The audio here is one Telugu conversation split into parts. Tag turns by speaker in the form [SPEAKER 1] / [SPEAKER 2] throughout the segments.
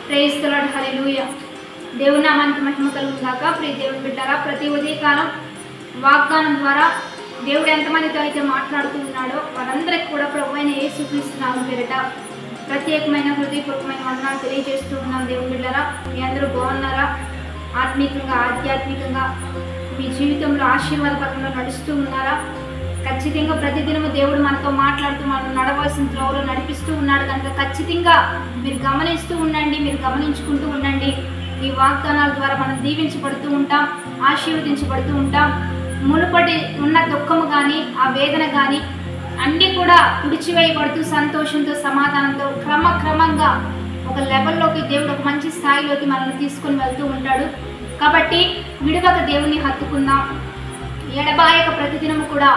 [SPEAKER 1] ప్రైజ్ ది లార్డ్, హల్లెలూయా. దేవుని నామానికి మహిమ కలుగును గాక. ప్రియ దేవుని బిడ్డలారా, ప్రతి ఉదయకాలం వాగ్దానం ద్వారా దేవుడు ఎంతమందితో అయితే మాట్లాడుతూ ఉన్నాడో వారందరికీ కూడా ప్రభువైన యేసుక్రీస్తు నామం పేరిట ప్రత్యేకమైన హృదయపూర్వకమైన వందనాలు తెలియజేస్తూ ఉన్నాం. దేవుని బిడ్డలారా, మీ అందరూ బాగున్నారా? ఆత్మీయంగా ఆధ్యాత్మికంగా మీ జీవితంలో ఆశీర్వాదపరంలో నడుస్తూ ఉన్నారా? ఖచ్చితంగా ప్రతిదినము దేవుడు మనతో మాట్లాడుతూ మనం నడవలసిన త్రోవలో నడిపిస్తూ ఉన్నాడు కనుక ఖచ్చితంగా మీరు గమనిస్తూ ఉండండి, మీరు గమనించుకుంటూ ఉండండి. ఈ వాగ్దానాల ద్వారా మనం దీవించబడుతూ ఉంటాం, ఆశీర్వదించబడుతూ ఉంటాం. మునుపటి ఉన్న దుఃఖము కానీ ఆ వేదన కానీ అన్నీ కూడా విడిచివేయబడుతూ సంతోషంతో సమాధానంతో క్రమక్రమంగా ఒక లెవెల్లోకి దేవుడు ఒక మంచి స్థాయిలోకి మనల్ని తీసుకొని వెళ్తూ ఉంటాడు. కాబట్టి విడువక దేవుని హత్తుకుందాం. ఎడబాయక ప్రతిదినము కూడా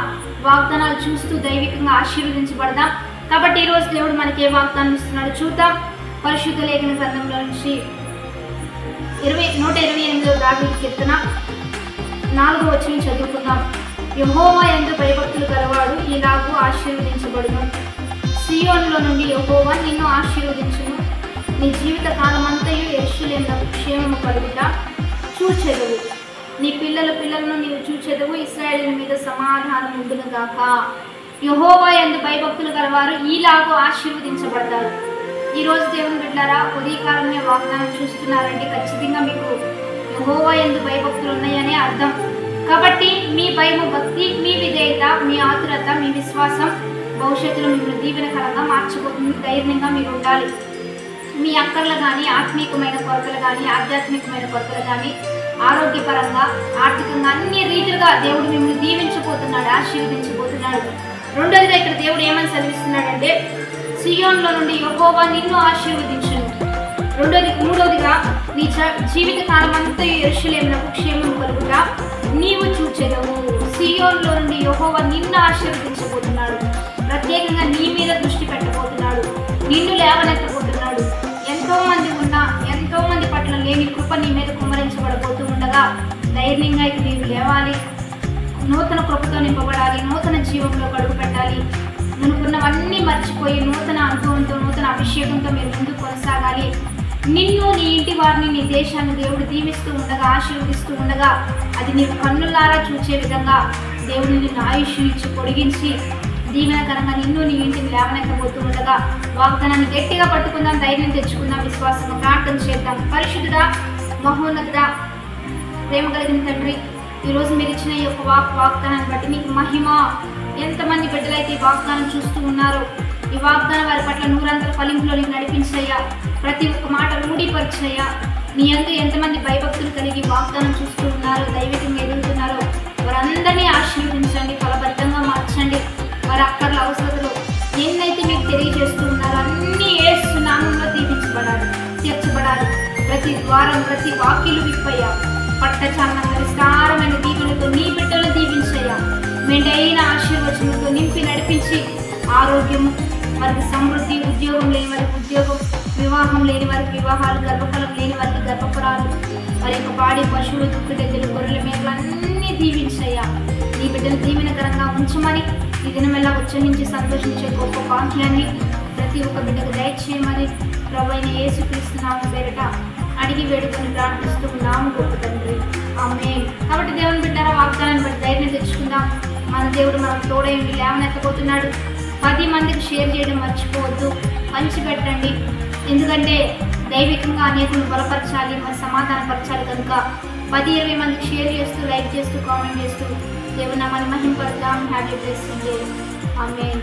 [SPEAKER 1] వాగ్దానాలు చూస్తూ దైవికంగా ఆశీర్వదించబడదాం. కాబట్టి ఈరోజు దేవుడు మనకి ఏ వాగ్దానం ఇస్తున్నాడు చూద్దాం. పరిశుద్ధ లేఖన గ్రంథంలో నుంచి 128వ దావీదు కీర్తన 4వ వచనం చదువుకుందాం. యెహోవా యందు భయభక్తులు గలవాడు ఇలాగూ ఆశీర్వదించబడును. సియోనులో నుండి యెహోవా నిన్ను ఆశీర్వదించును. నీ జీవిత కాలమంతయు యెరూషలేమునకు క్షేమము కలుగుట చూచెదవు. నీ పిల్లలను నీవు చూచెదవు. ఇశ్రాయేలు మీద సమాధానం ఉండును గాక. యెహోవా యందు భయభక్తులు గలవారు ఈలాగూ ఆశీర్వదించబడతారు. ఈరోజు దేవుని బిడ్డలారా, ఉదయకాలమే వాగ్దానం చూస్తున్నారంటే ఖచ్చితంగా మీకు యెహోవా యందు భయభక్తులు ఉన్నాయనే అర్థం. కాబట్టి మీ భయము, భక్తి, మీ విధేయత, మీ ఆతురత, మీ విశ్వాసం భవిష్యత్తులో మిమ్మల్ని దీవెనకరంగా మార్చబోతుంది. ధైర్యంగా మీరు ఉండాలి. మీ అక్కర్లు కానీ, ఆత్మీయమైన కొరతలు కానీ, ఆధ్యాత్మికమైన కొరతలు కానీ, ఆరోగ్యపరంగా, ఆర్థికంగా అన్ని రీతిలుగా దేవుడు మిమ్మల్ని దీవించబోతున్నాడు, ఆశీర్వదించబోతున్నాడు. రెండోదిగా ఇక్కడ దేవుడు ఏమని సెలవిస్తున్నాడంటే, సియోనులో నుండి యెహోవా నిన్ను ఆశీర్వదించును. మూడోదిగా నీ జీవిత కాలం అంతా యెరూషలేమునకు క్షేమం కలుగుట నీవు చూచెదవు. సియోనులో నుండి యెహోవా నిన్ను ఆశీర్వదించబోతున్నాడు. ప్రత్యేకంగా నీ మీద దృష్టి పెట్టబోతున్నాడు, నిన్ను లేవనెత్తబోతున్నాడు. ఎంతో మంది పట్ల లేని కృప నీ మీద కుమ్మరించబడబోతూ ఉండగా ధైర్యంగా అయితే నీవు లేవాలి. నూతన కృపతో నింపబడాలి, నూతన జీవంలో కడుగు పెట్టాలి. మునుకున్నవన్నీ మర్చిపోయి నూతన అనుభవంతో, నూతన అభిషేకంతో మీరు ముందుకు కొనసాగాలి. నిన్ను, నీ ఇంటి వారిని, నీ దేశాన్ని దేవుడు దీవిస్తూ ఉండగా, ఆశీర్వదిస్తూ ఉండగా అది నీవు కన్నులారా చూసే విధంగా దేవుడు నిన్ను ఆయుష్ ఇచ్చి పొడిగించి దీవెనకరంగా నిన్ను, నీ ఇంటిని లేవనెత్తబోతూ ఉండగా వాగ్దానాన్ని గట్టిగా పట్టుకుందాం, ధైర్యం తెచ్చుకుందాం, విశ్వాసంగా ప్రార్థన చేద్దాం. పరిశుద్ధుడా, మహోన్నతుడా, ప్రేమ కలిగిన తండ్రి, ఈరోజు మీరు ఇచ్చిన ఈ యొక్క వాగ్దానాన్ని బట్టి నీకు మహిమ. ఎంతమంది బిడ్డలైతే ఈ వాగ్దానం చూస్తూ ఉన్నారో ఈ వాగ్దానం వారి పట్ల నూరంతల ఫలింపులోనికి నడిపించయ్యా. ప్రతి ఒక్క మాట రూఢీపరిచయ్యా. నీ అందు ఎంతమంది భయభక్తులు కలిగి వాగ్దానం చూస్తూ ఉన్నారో, దైవికంగా ఎదుగుతున్నారో వారందరినీ ఆశీర్వదించండి, ఫలబద్ధంగా మార్చండి. వారి అక్కర్ల అవసరతలు ఎన్నైతే మీకు తెలియజేస్తూ ఉన్నారో అన్నీ యేసు నామములో దీవించబడాలి, తీర్చబడాలి. ప్రతి ద్వారం, ప్రతి వాక్యలు విప్పయ్యా. పట్టచాలనంగా విస్తారమైన దీవులతో నీ బిడ్డలు దీవించయ్యా. మెండైన ఆశీర్వచనంతో నింపి నడిపించి ఆరోగ్యము, వారికి సమృద్ధి, ఉద్యోగం లేని వారికి ఉద్యోగం, వివాహం లేని వారికి వివాహాలు, గర్భఫలం లేని వారికి గర్భఫలాలు, వారి యొక్క పాడి పశువులు, దుక్కుడెద్దలు, గొర్రెల మేకలు అన్నీ దీవించయ్యా. నీ బిడ్డలు దీవెనకరంగా ఉంచమని, ఈ దినమెల్లా ఉచ్చరించి సంతోషించే గొప్ప భాగ్యాన్ని ప్రతి ఒక్క బిడ్డకు దయచేయమని ప్రభువైన యేసుక్రీస్తు నామం పేరిట అడిగి వేడుకొని ప్రార్థిస్తూ ఉన్నాము గొప్ప తండ్రి, ఆమేన్. కాబట్టి దేవుని బిడ్డల వాగ్దానాన్ని బట్టి ధైర్యం తెచ్చుకుందాం. మన దేవుడు మనకు తోడై ఉండి లేవనెత్తబోతున్నాడు. 10 మందికి షేర్ చేయడం మర్చిపోవద్దు, పంచిపెట్టండి. ఎందుకంటే దైవికంగా అనేకులను బలపరచాలి, మరి సమాధానపరచాలి కనుక 10-20 మందికి షేర్ చేస్తూ, లైక్ చేస్తూ, కామెంట్ చేస్తూ దేవుని నామాన్ని మహిమపరుద్దాం. Happy blessing day. ఆమేన్.